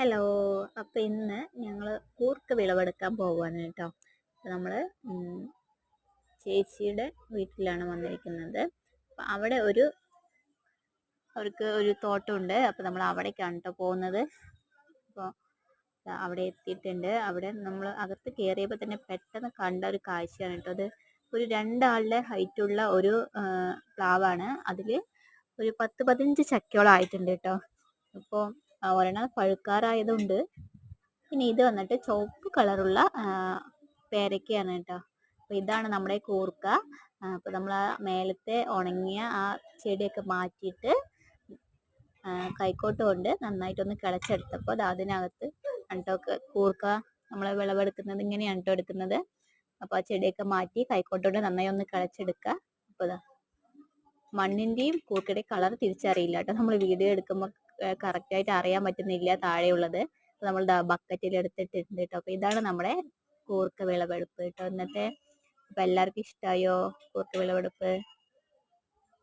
Hello. അപ്പോൾ ഇന്ന് ഞങ്ങൾ കൂർക്ക വിളവെടുക്കാൻ പോവുകയാണ് കേട്ടോ. അപ്പോൾ നമ്മൾ ചേച്ചിയുടെ വീട്ടിലാണ് വന്നിരിക്കുന്നത്. അപ്പോൾ അവിടെ അവർക്ക് ഒരു തോട്ടമുണ്ട്. അപ്പോൾ നമ്മൾ അവിടേക്കാണ് കേട്ടോ പോകുന്നത്. അപ്പോൾ അവിടെ എത്തിയിട്ടുണ്ട്. അവിടെ നമ്മൾ അകത്ത് കയറിയപ്പോൾ തന്നെ പെട്ടെന്ന് കണ്ട ഒരു കാഴ്ചയാണ് കേട്ടോ. അത് ഒരു 2 ആളുടെ ഹൈറ്റുള്ള ഒരു പ്ലാവാണ്. അതിൽ ഒരു 10-15 ചക്കയോളം ആയിട്ടുണ്ട് കേട്ടോ. അപ്പോൾ ഒരെണ്ണം പഴുക്കാറായതുണ്ട്. പിന്നെ ഇത് വന്നിട്ട് ചുവപ്പ് കളറുള്ള പേരയ്ക്കയാണ് കേട്ടോ. അപ്പോൾ ഇതാണ് നമ്മുടെ കൂർക്ക. അപ്പോൾ നമ്മൾ ആ മേലത്തെ ഉണങ്ങിയ ആ ചെടിയൊക്കെ മാറ്റിയിട്ട് കൈക്കോട്ട് കൊണ്ട് നന്നായിട്ടൊന്ന് കിളച്ചെടുത്തപ്പോൾ അത് അതിനകത്ത് കേട്ടോ കൂർക്ക നമ്മൾ വിളവെടുക്കുന്നത് ഇങ്ങനെയാണ് കേട്ടോ എടുക്കുന്നത്. അപ്പോൾ ആ ചെടിയൊക്കെ മാറ്റി കൈക്കോട്ടോണ്ട് നന്നായി ഒന്ന് കിളച്ചെടുക്കുക. അപ്പോൾ ഇതാ മണ്ണിൻ്റെയും കൂർക്കയുടെയും കളർ തിരിച്ചറിയില്ല കേട്ടോ. നമ്മൾ വീഡിയോ എടുക്കുമ്പോൾ കറക്റ്റായിട്ട് അറിയാൻ പറ്റുന്നില്ല താഴെയുള്ളത്. നമ്മൾ ബക്കറ്റിൽ എടുത്തിട്ടുണ്ട് കേട്ടോ. അപ്പോൾ ഇതാണ് നമ്മുടെ കൂർക്ക വിളവെടുപ്പ് കേട്ടോ ഇന്നത്തെ. അപ്പോൾ എല്ലാവർക്കും ഇഷ്ടമായോ കൂർക്ക വിളവെടുപ്പ്?